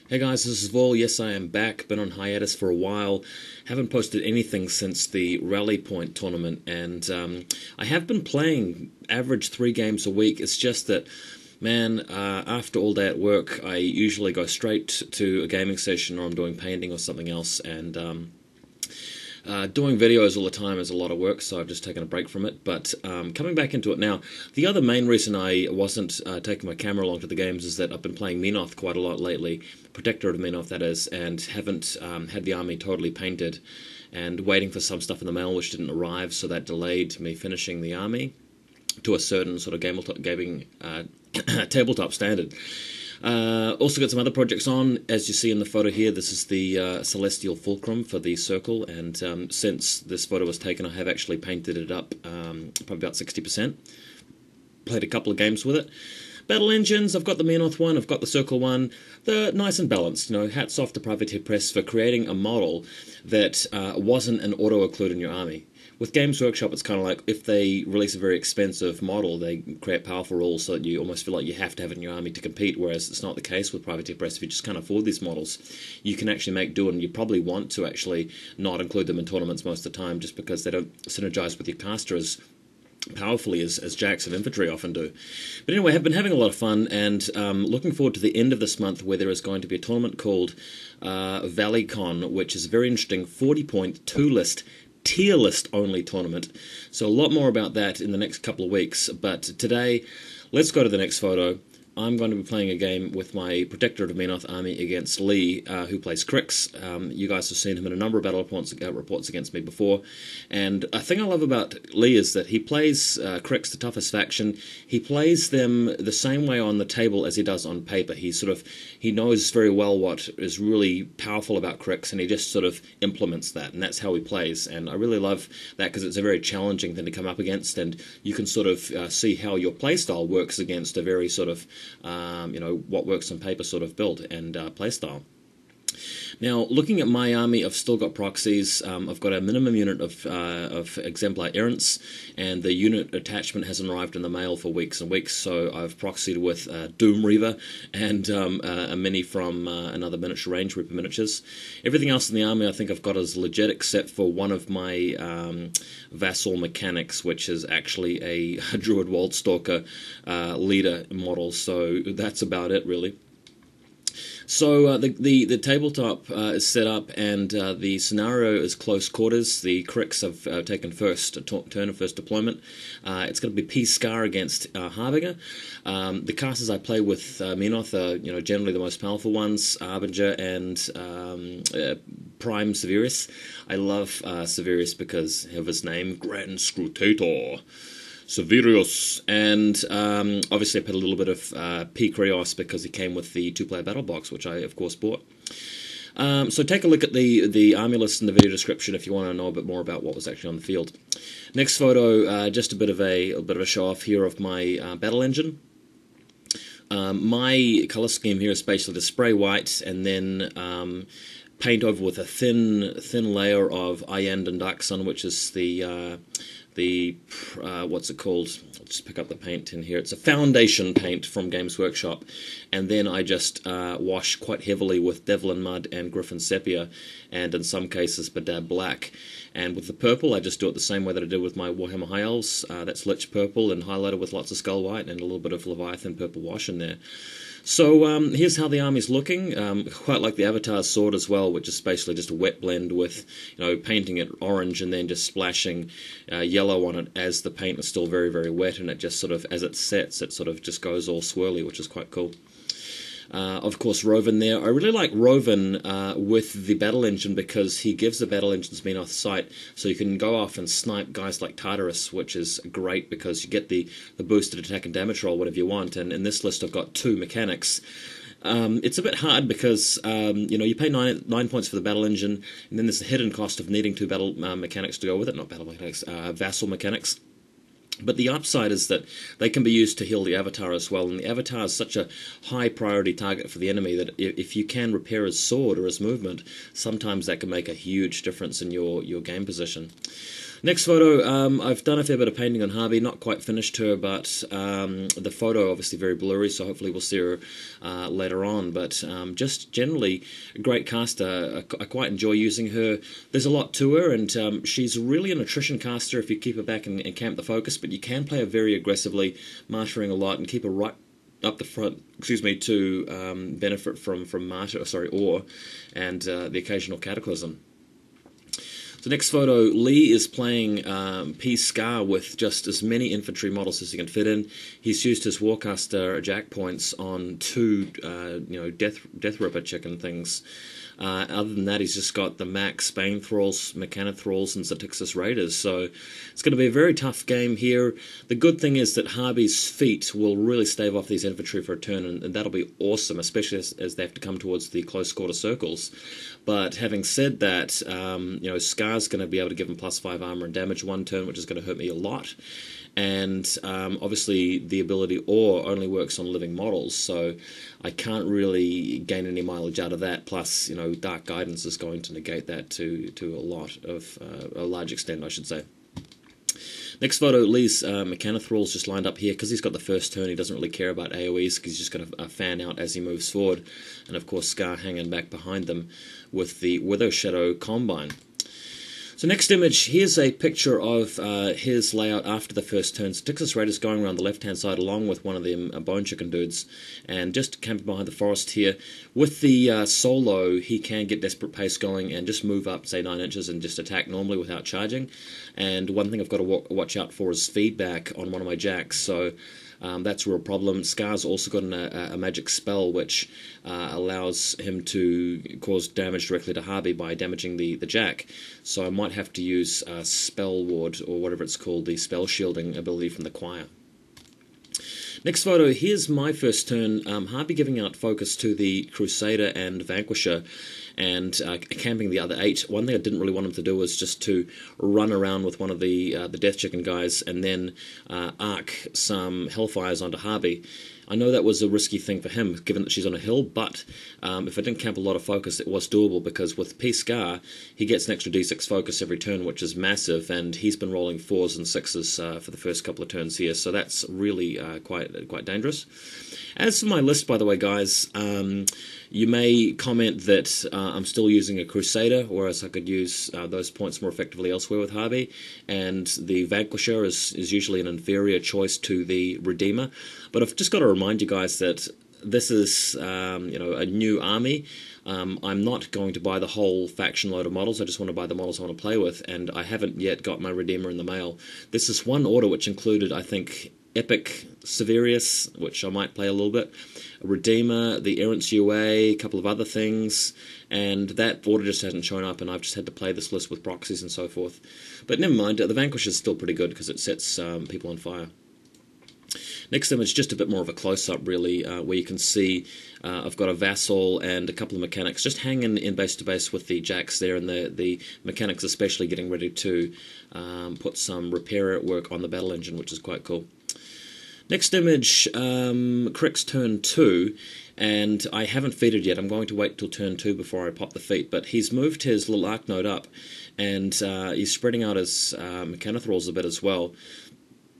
Hey guys, this is Vol. Yes, I am back. Been on hiatus for a while. Haven't posted anything since the Rally Point tournament, and I have been playing average 3 games a week. It's just that, man, after all day at work, I usually go straight to a gaming session, or I'm doing painting or something else, and doing videos all the time is a lot of work, so I've just taken a break from it. But coming back into it now, the other main reason I wasn't taking my camera along to the games is that I've been playing Menoth quite a lot lately, Protectorate of Menoth that is, and haven't had the army totally painted, and waiting for some stuff in the mail which didn't arrive, so that delayed me finishing the army to a certain sort of gaming tabletop standard. Also got some other projects on. As you see in the photo here, this is the Celestial Fulcrum for the circle, and since this photo was taken, I have actually painted it up probably about 60%. Played a couple of games with it. Battle engines, I've got the Menoth one, I've got the circle one. They're nice and balanced. You know, hats off to Privateer Press for creating a model that wasn't an auto-occlude in your army. With Games Workshop, it's kind of like if they release a very expensive model, they create powerful rules so that you almost feel like you have to have it in your army to compete, whereas it's not the case with Privateer Press. If you just can't afford these models, you can actually make do, and you probably want to actually not include them in tournaments most of the time just because they don't synergize with your caster as powerfully as jacks and infantry often do. But anyway, I've been having a lot of fun, and looking forward to the end of this month where there is going to be a tournament called ValleyCon, which is a very interesting 40-point 2-list tier list only tournament. So a lot more about that in the next couple of weeks. But today, let's go to the next photo. I'm going to be playing a game with my Protectorate of Menoth army against Lee, who plays Cryx. You guys have seen him in a number of battle reports against me before. And a thing I love about Lee is that he plays Cryx, the toughest faction. He plays them the same way on the table as he does on paper. He knows very well what is really powerful about Cryx, and he just sort of implements that, and that's how he plays. And I really love that because it's a very challenging thing to come up against, and you can sort of see how your playstyle works against a very sort of what works on paper sort of build and playstyle. Now, looking at my army, I've still got proxies. I've got a minimum unit of exemplar errants, and the unit attachment hasn't arrived in the mail for weeks and weeks, so I've proxied with Doom Reaver and a mini from another miniature range, Rhupert miniatures. Everything else in the army I think I've got is legit, except for one of my Vassal Mechanics, which is actually a Druid Waldstalker leader model, so that's about it, really. So the tabletop is set up, and the scenario is close quarters. The Cryx have taken first turn of first deployment. It's going to be pSkarre against Harbinger. The casters I play with Menoth are generally the most powerful ones, Harbinger and Prime Severus. I love Severus because of his name, Grand Scrutator. Severus, and obviously I put a little bit of pSkarre because he came with the 2-player battle box, which I of course bought. So take a look at the army list in the video description if you want to know a bit more about what was actually on the field. Next photo, just a bit of a show off here of my battle engine. My color scheme here is basically to spray white and then paint over with a thin layer of Ayand and Dark Sun, which is the what's it called? I'll just pick up the paint in here. It's a foundation paint from Games Workshop, and then I just wash quite heavily with Devlin Mud and Griffin Sepia, and in some cases Badab Black. And with the purple, I just do it the same way that I did with my Warhammer High Elves. That's Lich Purple and highlighted with lots of Skull White and a little bit of Leviathan Purple wash in there. So here's how the army's looking. Quite like the Avatar's sword as well, which is basically just a wet blend with, painting it orange and then just splashing yellow on it as the paint is still very, very wet, and it just sort of, as it sets, it sort of just goes all swirly, which is quite cool. Of course, Rhoven there. I really like Rhoven with the battle engine because he gives the battle engine's Menoth sight, so you can go off and snipe guys like Tartarus, which is great because you get the boosted attack and damage roll, whatever you want. And in this list, I've got 2 mechanics. It's a bit hard because you pay 9 points for the battle engine, and then there's the hidden cost of needing 2 battle mechanics to go with it. Not battle mechanics, Vassal Mechanics. But the upside is that they can be used to heal the Avatar as well, and the Avatar is such a high priority target for the enemy that if you can repair his sword or his movement, sometimes that can make a huge difference in your game position. Next photo, I've done a fair bit of painting on Harvey, not quite finished her, but the photo obviously very blurry, so hopefully we'll see her later on. But just generally a great caster. I quite enjoy using her. There's a lot to her, and she's really an attrition caster if you keep her back and camp the focus, but you can play her very aggressively, martyring a lot, and keep her right up the front, to benefit from ore, and the occasional cataclysm. So next photo, Lee is playing pSkarre with just as many infantry models as he can fit in. He's used his Warcaster jack points on 2 Death Ripper chicken things. Other than that, he's just got the max bane thralls, McThralls, and Satyxsis raiders. So it's going to be a very tough game here. The good thing is that Harvey's feet will really stave off these infantry for a turn, and that'll be awesome, especially as they have to come towards the close quarter circles. But having said that, Skar's going to be able to give him +5 armor and damage 1 turn, which is going to hurt me a lot. And obviously the ability Ore only works on living models, so I can't really gain any mileage out of that. Plus, Dark Guidance is going to negate that to a large extent, I should say. Next photo, Lee's McThralls just lined up here because he's got the first turn. He doesn't really care about AoEs because he's just going to fan out as he moves forward. And of course, Skar hanging back behind them with the Withershadow Combine. So next image, here's a picture of his layout after the first turn. Satyxsis Raiders going around the left-hand side along with one of them bone chicken dudes, and just camping behind the forest here. With the solo, he can get desperate pace going and just move up, say, 9 inches and just attack normally without charging. And one thing I've got to watch out for is feedback on one of my jacks, so that's a real problem. Skar's also got a magic spell which allows him to cause damage directly to Harvey by damaging the jack. So I might have to use Spell Ward, or whatever it's called, the spell shielding ability from the choir. Next photo, here's my first turn. Harvey giving out focus to the Crusader and Vanquisher, and camping the other 8. One thing I didn't really want him to do was just to run around with one of the Deathchicken guys and then arc some Hellfires onto Harvey. I know that was a risky thing for him, given that she's on a hill, but if I didn't camp a lot of focus, it was doable, because with pSkarre, he gets an extra d6 focus every turn, which is massive, and he's been rolling 4s and 6s for the first couple of turns here, so that's really quite dangerous. As for my list, by the way, guys, you may comment that I'm still using a Crusader, whereas I could use those points more effectively elsewhere with Harvey, and the Vanquisher is usually an inferior choice to the Redeemer. But I've just got to remind you guys that this is a new army. I'm not going to buy the whole faction load of models. I just want to buy the models I want to play with, and I haven't yet got my Redeemer in the mail. This is one order which included, I think, Epic Severius, which I might play a little bit, a Redeemer, the Errants UA, a couple of other things, and that order just hasn't shown up, and I've just had to play this list with proxies and so forth. But never mind, the Vanquisher is still pretty good because it sets people on fire. Next image, just a bit more of a close-up, really, where you can see I've got a Vassal and a couple of mechanics just hanging in base-to-base with the jacks there, and the mechanics especially getting ready to put some repair work on the battle engine, which is quite cool. Next image, Cryx turn 2, and I haven't feated yet. I'm going to wait till turn 2 before I pop the feat, but he's moved his little arc node up, and he's spreading out his McThralls a bit as well,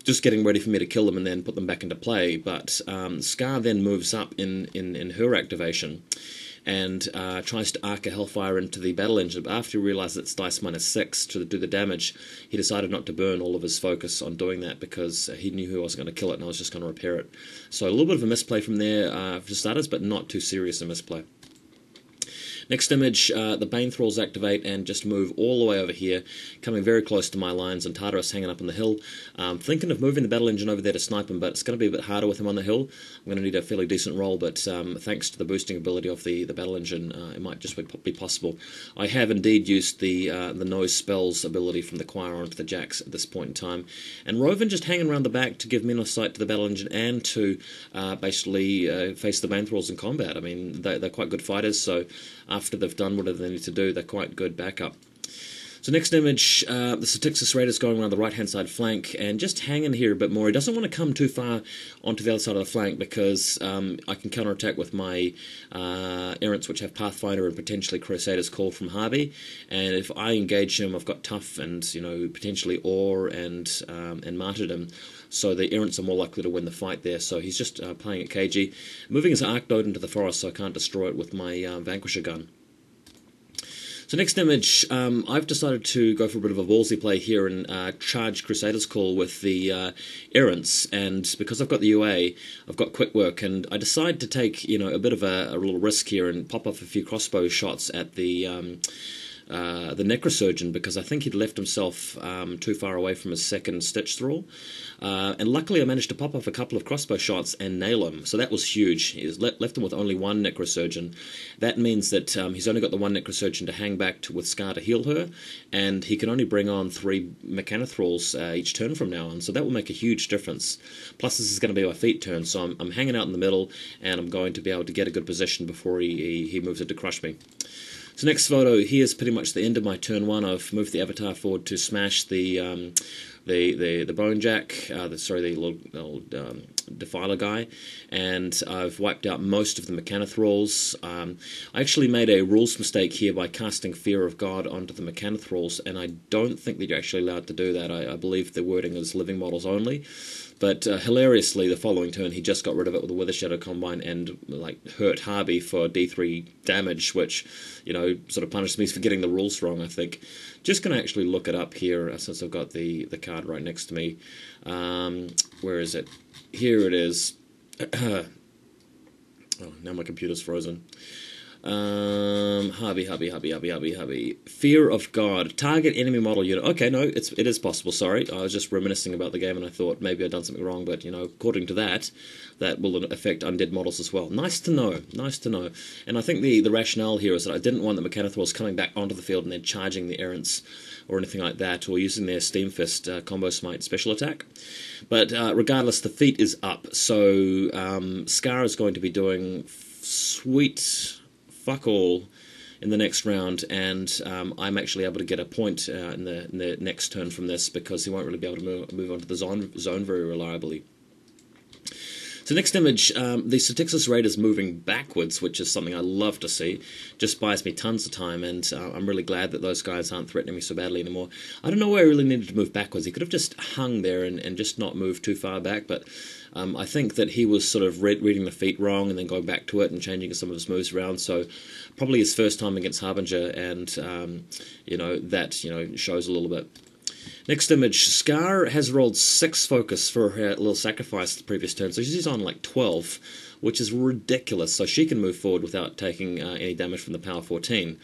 just getting ready for me to kill them and then put them back into play. But Skar then moves up in her activation and tries to arc a Hellfire into the battle engine, but after he realised it's dice -6 to do the damage, he decided not to burn all of his focus on doing that because he knew who was going to kill it and I was just going to repair it. So a little bit of a misplay from there for starters, but not too serious a misplay. Next image, the Bane Thralls activate and just move all the way over here, coming very close to my lines, and Tartarus hanging up on the hill. Thinking of moving the battle engine over there to snipe him, but it's going to be a bit harder with him on the hill. I'm going to need a fairly decent roll, but thanks to the boosting ability of the battle engine, it might just be possible. I have indeed used the Nose Spells ability from the choir onto the jacks at this point in time. And Rhoven just hanging around the back to give Menoth sight to the battle engine and to basically face the Bane Thralls in combat. I mean, they're quite good fighters, so after they've done whatever they need to do, they're quite good backup. So next image, the Satyxsis Raider's going around the right-hand side flank and just hanging here a bit more. He doesn't want to come too far onto the other side of the flank because I can counterattack with my Errants, which have Pathfinder and potentially Crusader's Call from Harby. And if I engage him, I've got Tough and potentially Ore and Martyrdom. So the Errants are more likely to win the fight there. So he's just playing it cagey, moving his Arc Node into the forest so I can't destroy it with my Vanquisher gun. So next image, I've decided to go for a bit of a ballsy play here and charge Crusader's Call with the Errants, and because I've got the UA, I've got quick work, and I decide to take a bit of a little risk here and pop off a few crossbow shots at the Necrosurgeon, because I think he'd left himself too far away from his second Stitch Thrall. And luckily I managed to pop off a couple of crossbow shots and nail him, so that was huge. He's left him with only one Necrosurgeon. That means that he's only got the one Necrosurgeon to hang back with Scar to heal her, and he can only bring on 3 McThralls each turn from now on, so that will make a huge difference. Plus this is going to be my feet turn, so I'm hanging out in the middle, and I'm going to be able to get a good position before he moves in to crush me. So next photo, here's pretty much the end of my turn 1. I've moved the avatar forward to smash the Bonejack, the little Defiler guy, and I've wiped out most of the McThralls. I actually made a rules mistake here by casting Fear of God onto the McThralls, and I don't think that you're actually allowed to do that. I believe the wording is living models only. But hilariously, the following turn, he just got rid of it with a Withershadow Combine and hurt Harby for D3 damage, which sort of punished me for getting the rules wrong, I think. Just going to actually look it up here since I've got the card right next to me. Where is it? Here it is. Oh, now my computer's frozen. Harby. Fear of God. Target enemy model unit. Okay, no, it is possible, sorry. I was just reminiscing about the game and I thought maybe I'd done something wrong, but, according to that will affect undead models as well. Nice to know. And I think the rationale here is that I didn't want the McThralls coming back onto the field and then charging the Errants or anything like that, or using their Steam Fist combo smite special attack. But regardless, the feat is up, so Skarre is going to be doing sweet fuck all in the next round, and I'm actually able to get a point in the next turn from this, because he won't really be able to move on to the zone very reliably. So next image, the Satyxsis Raider's moving backwards, which is something I love to see. Just buys me tons of time, and I'm really glad that those guys aren't threatening me so badly anymore. I don't know where I really needed to move backwards. He could have just hung there and just not moved too far back, but I think that he was sort of reading the feat wrong and then going back to it and changing some of his moves around, so probably his first time against Harbinger, and that shows a little bit. Next image, Skarre has rolled 6 focus for her little sacrifice the previous turn, so she's on 12, which is ridiculous, so she can move forward without taking any damage from the power 14.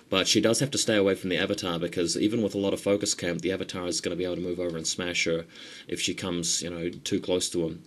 But she does have to stay away from the avatar, because even with a lot of focus camp, the avatar is going to be able to move over and smash her if she comes, too close to him.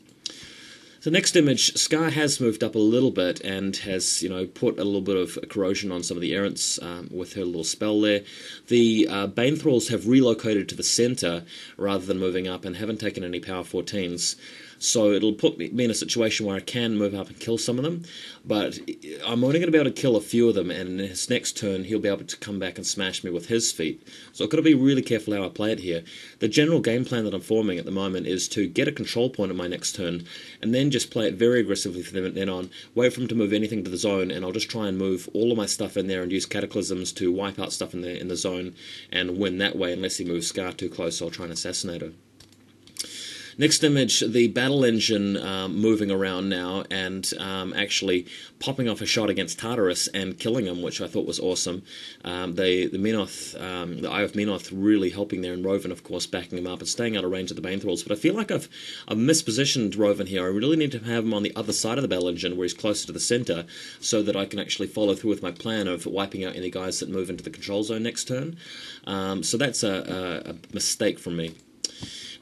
The next image, Skarre has moved up a little bit and has, put a little bit of corrosion on some of the Errants with her little spell there. The Bane thralls have relocated to the center rather than moving up and haven't taken any power 14s. So it'll put me in a situation where I can move up and kill some of them, but I'm only going to be able to kill a few of them, and in his next turn he'll be able to come back and smash me with his feet. So I've got to be really careful how I play it here. The general game plan that I'm forming at the moment is to get a control point on my next turn, and then just play it very aggressively from then on, wait for him to move anything to the zone, and I'll just try and move all of my stuff in there and use cataclysms to wipe out stuff in the zone and win that way, unless he moves Skarre too close, so I'll try and assassinate her. Next image, the battle engine moving around now and actually popping off a shot against Tartarus and killing him, which I thought was awesome. The Menoth, the Eye of Menoth really helping there, and Rhoven, of course, backing him up and staying out of range of the Bane thralls. But I feel like I've mispositioned Rhoven here. I really need to have him on the other side of the battle engine where he's closer to the center, so that I can actually follow through with my plan of wiping out any guys that move into the control zone next turn. So that's a mistake from me.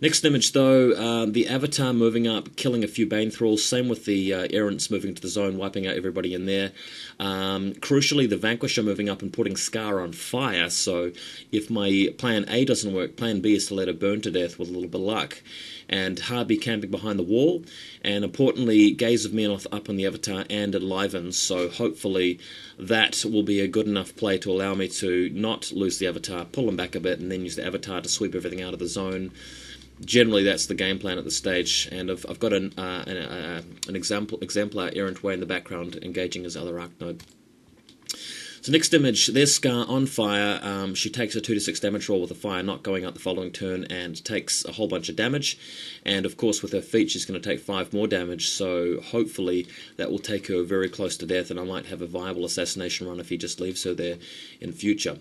Next image, though, the Avatar moving up, killing a few Bane thralls. Same with the Errants moving to the zone, wiping out everybody in there. Crucially, the Vanquisher moving up and putting Pskarre on fire. So if my plan A doesn't work, plan B is to let her burn to death with a little bit of luck. And Harby camping behind the wall. And importantly, Gaze of Menoth up on the Avatar and enlivens. So hopefully that will be a good enough play to allow me to not lose the Avatar, pull him back a bit, and then use the Avatar to sweep everything out of the zone. Generally, that's the game plan at this stage, and I've got an exemplar Errant UA in the background engaging his other Archnode. So next image, there's Skarre on fire. She takes a 2d6 damage roll with a fire not going out the following turn and takes a whole bunch of damage. And of course, with her feat, she's going to take 5 more damage, so hopefully that will take her very close to death, and I might have a viable assassination run if he just leaves her there in future.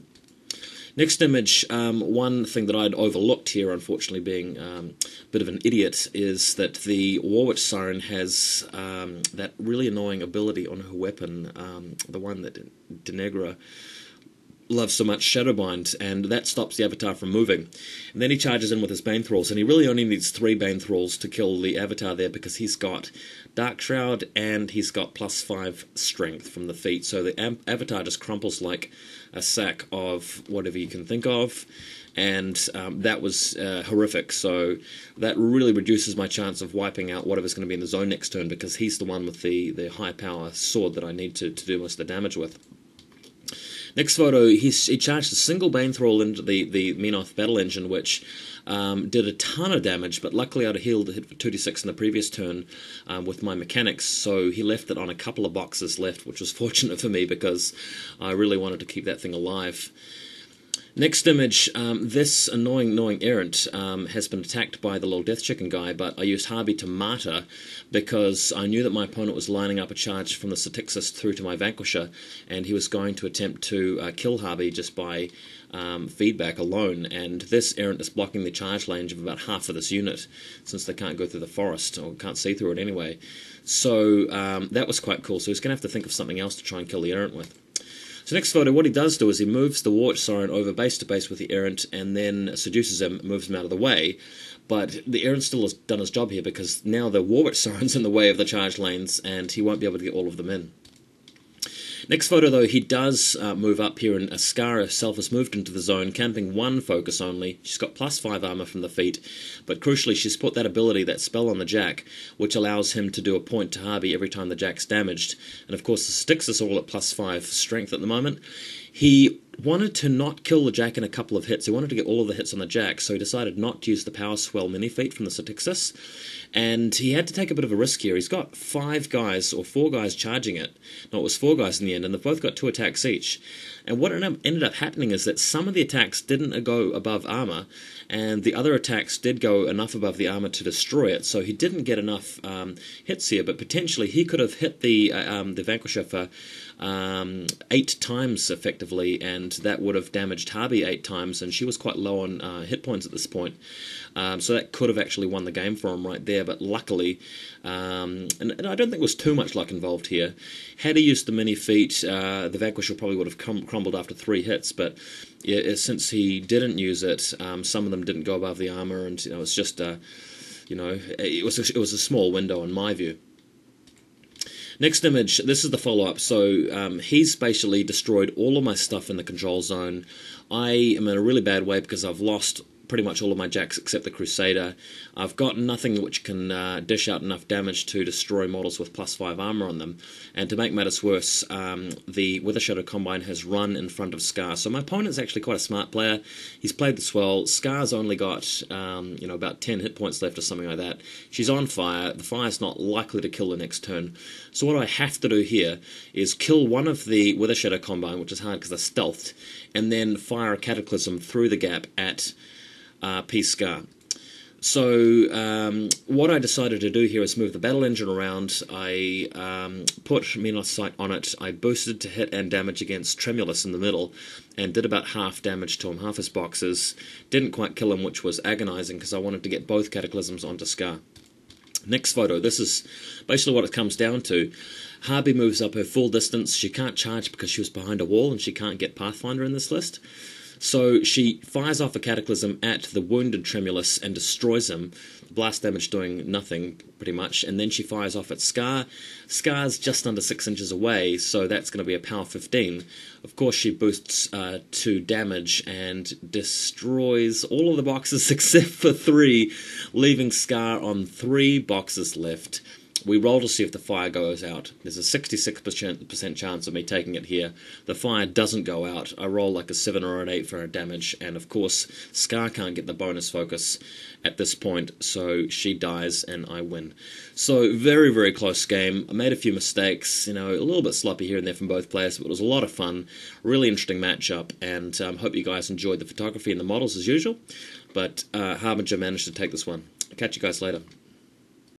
Next image, one thing that I'd overlooked here, unfortunately being a bit of an idiot, is that the warwitch siren has that really annoying ability on her weapon, the one that Denegra loves so much, Shadowbind, and that stops the Avatar from moving. And then he charges in with his Bane Thralls, and he really only needs 3 Bane Thralls to kill the Avatar there, because he's got Dark Shroud and he's got +5 strength from the feat, so the Avatar just crumples like a sack of whatever you can think of, and that was horrific. So that really reduces my chance of wiping out whatever's going to be in the zone next turn, because he's the one with the high power sword that I need to do most of the damage with. Next photo, he charged a single Bane Thrall into the Menoth battle engine, which did a ton of damage, but luckily I'd healed hit for 2d6 in the previous turn with my mechanics, so he left it on a couple of boxes left, which was fortunate for me because I really wanted to keep that thing alive. Next image, this annoying Errant has been attacked by the little Deathchicken guy, but I used Harby to martyr because I knew that my opponent was lining up a charge from the Satyxsis through to my Vanquisher, and he was going to attempt to kill Harby just by feedback alone, and this Errant is blocking the charge range of about half of this unit, since they can't go through the forest, or can't see through it anyway. So that was quite cool, so he's going to have to think of something else to try and kill the Errant with. So next photo, what he does do is he moves the warwitch siren over base to base with the Errant and then seduces him, moves him out of the way. But the Errant still has done his job here because now the warwitch siren's in the way of the charge lanes and he won't be able to get all of them in. Next photo, though, he does move up here, and Pskarre herself has moved into the zone, camping 1 focus only. She's got +5 armor from the feat, but crucially she's put that ability, that spell on the Jack, which allows him to do a point to Harby every time the Jack's damaged. And of course the Satyxsis all at +5 strength at the moment. He wanted to not kill the Jack in a couple of hits. He wanted to get all of the hits on the Jack, so he decided not to use the Power Swell mini-feat from the Satyxsis. And he had to take a bit of a risk here. He's got 5 guys, or 4 guys charging it. No, it was 4 guys in the end, and they've both got 2 attacks each. And what ended up happening is that some of the attacks didn't go above armor, and the other attacks did go enough above the armor to destroy it, so he didn't get enough hits here, but potentially he could have hit the Vanquisher for 8 times effectively, and that would have damaged Harby 8 times, and she was quite low on hit points at this point. So that could have actually won the game for him right there, but luckily, and I don't think there was too much luck involved here. Had he used the mini-feat, the Vanquisher probably would have crumbled after 3 hits, but since he didn't use it, some of them didn't go above the armor, and it's just, it was a small window in my view. Next image, this is the follow-up. So he's basically destroyed all of my stuff in the control zone. I am in a really bad way because I've lost pretty much all of my Jacks except the Crusader. I've got nothing which can dish out enough damage to destroy models with +5 armor on them. And to make matters worse, the Withershadow Combine has run in front of Skarre. So my opponent's actually quite a smart player. He's played this well. Skarre's only got about 10 hit points left or something like that. She's on fire. The fire's not likely to kill the next turn. So what I have to do here is kill one of the Withershadow Combine, which is hard because they're stealthed, and then fire a Cataclysm through the gap at pSkarre. So what I decided to do here is move the battle engine around. I put Menoth's sight on it. I boosted to hit and damage against Tremulous in the middle, and did about half damage to him, half his boxes. Didn't quite kill him, which was agonizing because I wanted to get both Cataclysms onto Skarre. Next photo, this is basically what it comes down to. Harby moves up her full distance. She can't charge because she was behind a wall, and she can't get Pathfinder in this list. So she fires off a Cataclysm at the wounded Tremulous and destroys him. Blast damage doing nothing, pretty much, and then she fires off at Skarre. Skarre's just under 6 inches away, so that's going to be a power 15. Of course, she boosts 2 damage and destroys all of the boxes except for 3, leaving Skarre on 3 boxes left. We roll to see if the fire goes out. There's a 66% chance of me taking it here. The fire doesn't go out. I roll like a 7 or an 8 for her damage, and of course, Skarre can't get the bonus focus at this point, so she dies and I win. So, very, very close game. I made a few mistakes, a little bit sloppy here and there from both players, but it was a lot of fun. Really interesting matchup, and hope you guys enjoyed the photography and the models as usual. But Harbinger managed to take this one. Catch you guys later.